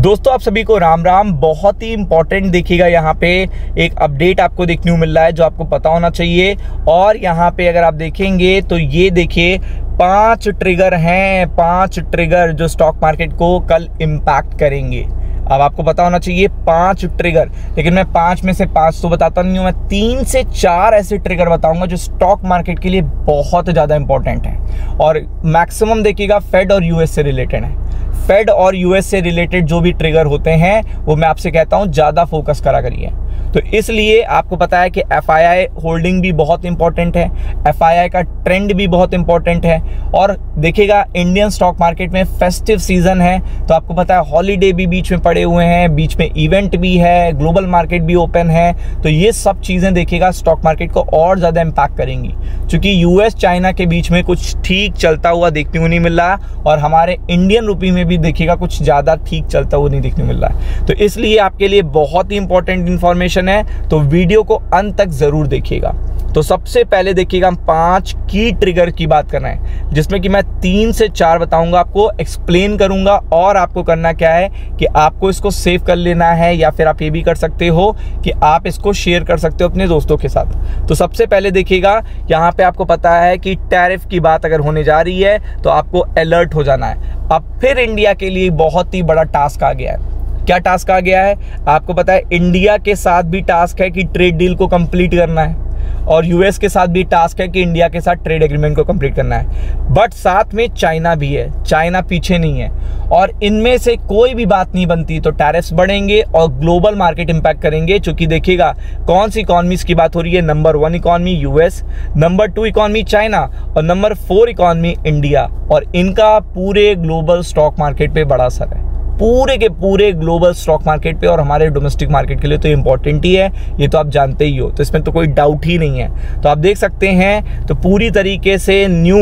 दोस्तों आप सभी को राम राम। बहुत ही इंपॉर्टेंट देखिएगा, यहाँ पे एक अपडेट आपको देखने को मिल रहा है जो आपको पता होना चाहिए। और यहाँ पे अगर आप देखेंगे तो ये देखिए 5 ट्रिगर हैं, 5 ट्रिगर जो स्टॉक मार्केट को कल इम्पैक्ट करेंगे। अब आपको पता होना चाहिए 5 ट्रिगर, लेकिन मैं 5 में से 5 तो बताता नहीं हूँ, मैं 3 से 4 ऐसे ट्रिगर बताऊंगा जो स्टॉक मार्केट के लिए बहुत ज़्यादा इंपॉर्टेंट है। और मैक्सिमम देखिएगा फेड और यूएस से रिलेटेड है। फेड और यूएस से रिलेटेड जो भी ट्रिगर होते हैं वो मैं आपसे कहता हूँ ज़्यादा फोकस करा करिए। तो इसलिए आपको पता है कि एफआईआई होल्डिंग भी बहुत इंपॉर्टेंट है, एफआईआई का ट्रेंड भी बहुत इंपॉर्टेंट है। और देखिएगा इंडियन स्टॉक मार्केट में फेस्टिव सीजन है, तो आपको पता है हॉलीडे भी बीच में पड़े हुए हैं, बीच में इवेंट भी है, ग्लोबल मार्केट भी ओपन है। तो ये सब चीज़ें देखिएगा स्टॉक मार्केट को और ज़्यादा इम्पैक्ट करेंगी, क्योंकि यूएस चाइना के बीच में कुछ ठीक चलता हुआ देखने को नहीं मिल रहा और हमारे इंडियन रुपये में भी देखिएगा कुछ ज़्यादा ठीक चलता हुआ नहीं देखने को मिल रहा है। तो इसलिए आपके लिए बहुत ही इंपॉर्टेंट इन्फॉर्मेशन है, तो वीडियो को अंत तक जरूर देखिएगा। तो सबसे पहले देखिएगा हम 5 की ट्रिगर की बात कर रहे हैं, जिसमें कि मैं 3 से 4 बताऊंगा, आपको एक्सप्लेन करूंगा। और आपको करना क्या है कि आपको इसको सेव कर लेना है, या फिर आप ये भी कर सकते हो कि आप इसको शेयर कर सकते हो अपने दोस्तों के साथ। तो सबसे पहले देखिएगा यहाँ पे आपको पता है कि टैरिफ की बात अगर होने जा रही है तो आपको अलर्ट हो जाना है। अब फिर इंडिया के लिए बहुत ही बड़ा टास्क आ गया है। क्या टास्क आ गया है? आपको पता है इंडिया के साथ भी टास्क है कि ट्रेड डील को कंप्लीट करना है, और यूएस के साथ भी टास्क है कि इंडिया के साथ ट्रेड एग्रीमेंट को कंप्लीट करना है। बट साथ में चाइना भी है, चाइना पीछे नहीं है। और इनमें से कोई भी बात नहीं बनती तो टैरिफ्स बढ़ेंगे और ग्लोबल मार्केट इंपैक्ट करेंगे। क्योंकि देखिएगा कौन सी इकॉनमीज की बात हो रही है, number 1 economy US, number 2 economy China और नंबर 4 इकॉनमी इंडिया। और इनका पूरे ग्लोबल स्टॉक मार्केट पे बड़ा असर है, पूरे के पूरे ग्लोबल स्टॉक मार्केट पे और हमारे डोमेस्टिक मार्केट के लिए तो इम्पॉर्टेंट ही है, ये तो आप जानते ही हो, तो इसमें तो कोई डाउट ही नहीं है। तो आप देख सकते हैं तो पूरी तरीके से न्यू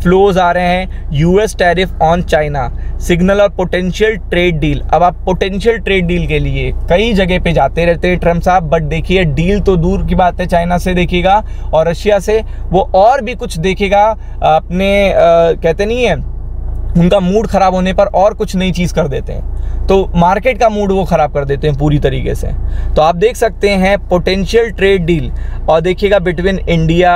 फ्लोज आ रहे हैं। US tariff on China, signal और पोटेंशियल ट्रेड डील। अब आप पोटेंशियल ट्रेड डील के लिए कई जगह पे जाते रहते हैं ट्रम्प साहब, बट देखिए डील तो दूर की बात है, चाइना से देखिएगा और रशिया से वो और भी कुछ देखेगा अपने कहते नहीं है, उनका मूड खराब होने पर और कुछ नई चीज़ कर देते हैं, तो मार्केट का मूड वो खराब कर देते हैं पूरी तरीके से। तो आप देख सकते हैं पोटेंशियल ट्रेड डील, और देखिएगा बिटवीन इंडिया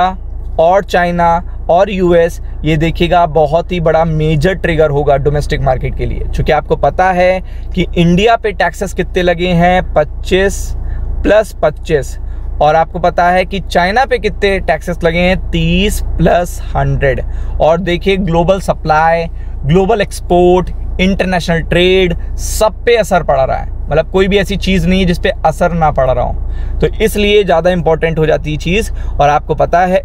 और चाइना और यूएस, ये देखिएगा बहुत ही बड़ा मेजर ट्रिगर होगा डोमेस्टिक मार्केट के लिए। क्योंकि आपको पता है कि इंडिया पे टैक्सेस कितने लगे हैं, 25 + 25, और आपको पता है कि चाइना पे कितने टैक्सेस लगे हैं, 30 + 100। और देखिए global supply, global export, international trade, सब पे असर पड़ रहा है। मतलब कोई भी ऐसी चीज़ नहीं है जिस पे असर ना पड़ रहा हो। तो इसलिए ज़्यादा इंपॉर्टेंट हो जाती है चीज़। और आपको पता है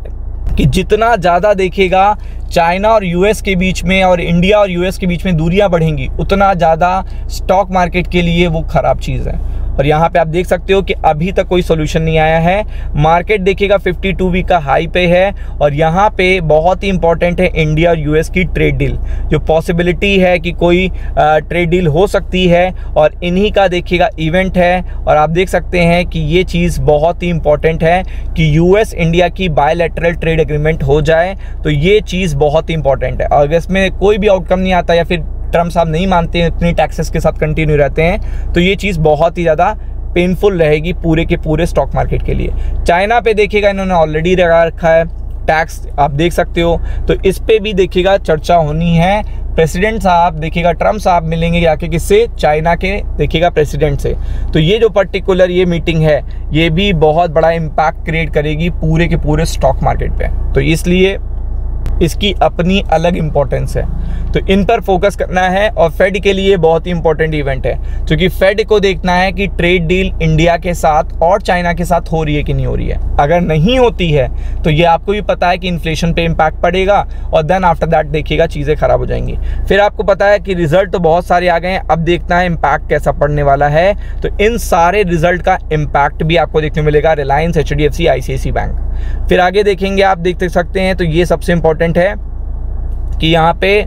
कि जितना ज़्यादा देखिएगा चाइना और यूएस के बीच में और इंडिया और यूएस के बीच में दूरियां बढ़ेंगी, उतना ज़्यादा स्टॉक मार्केट के लिए वो ख़राब चीज़ है। और यहाँ पे आप देख सकते हो कि अभी तक कोई सोल्यूशन नहीं आया है। मार्केट देखिएगा 52 वीक का हाई पे है, और यहाँ पे बहुत ही इंपॉर्टेंट है इंडिया और यूएस की ट्रेड डील, जो पॉसिबिलिटी है कि कोई ट्रेड डील हो सकती है, और इन्हीं का देखिएगा इवेंट है। और आप देख सकते हैं कि ये चीज़ बहुत ही इंपॉर्टेंट है कि यूएस इंडिया की बायलैटरल ट्रेड एग्रीमेंट हो जाए। तो ये चीज़ बहुत ही इंपॉर्टेंट है। अगर इसमें कोई भी आउटकम नहीं आता या फिर ट्रम्प साहब नहीं मानते हैं, इतनी टैक्सेस के साथ कंटिन्यू रहते हैं, तो ये चीज़ बहुत ही ज़्यादा पेनफुल रहेगी पूरे के पूरे स्टॉक मार्केट के लिए। चाइना पे देखिएगा इन्होंने ऑलरेडी लगा रखा है टैक्स, आप देख सकते हो, तो इस पे भी देखिएगा चर्चा होनी है। प्रेसिडेंट साहब देखिएगा ट्रम्प साहब मिलेंगे जाके किससे, चाइना के देखिएगा प्रेसिडेंट से। तो ये जो पर्टिकुलर ये मीटिंग है, ये भी बहुत बड़ा इम्पैक्ट क्रिएट करेगी पूरे के पूरे स्टॉक मार्केट पे। तो इसलिए इसकी अपनी अलग इम्पोर्टेंस है, तो इन पर फोकस करना है। और फेड के लिए बहुत ही इंपॉर्टेंट इवेंट है, क्योंकि फेड को देखना है कि ट्रेड डील इंडिया के साथ और चाइना के साथ हो रही है कि नहीं हो रही है। अगर नहीं होती है तो ये आपको भी पता है कि इन्फ्लेशन पे इम्पैक्ट पड़ेगा, और देन आफ्टर दैट देखिएगा चीज़ें खराब हो जाएंगी। फिर आपको पता है कि रिजल्ट तो बहुत सारे आ गए हैं, अब देखना है इम्पैक्ट कैसा पड़ने वाला है। तो इन सारे रिजल्ट का इम्पैक्ट भी आपको देखने को मिलेगा रिलायंस, HDFC, ICICI बैंक। फिर आगे देखेंगे, आप देख सकते हैं, तो ये सबसे इंपॉर्टेंट है कि यहाँ पे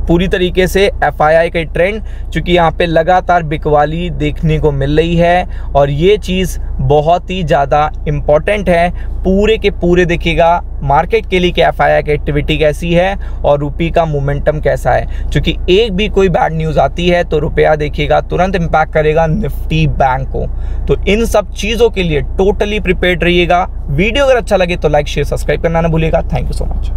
पूरी तरीके से FII का ट्रेंड, चूंकि यहाँ पे लगातार बिकवाली देखने को मिल रही है और ये चीज़ बहुत ही ज़्यादा इम्पॉर्टेंट है पूरे के पूरे देखिएगा मार्केट के लिए कि FII की एक्टिविटी कैसी है और रुपये का मोमेंटम कैसा है। क्योंकि एक भी कोई बैड न्यूज़ आती है तो रुपया देखिएगा तुरंत इम्पैक्ट करेगा निफ्टी बैंक को। तो इन सब चीज़ों के लिए टोटली प्रिपेयर्ड रहिएगा। वीडियो अगर अच्छा लगे तो लाइक शेयर सब्सक्राइब करना ना भूलिएगा। Thank you so much.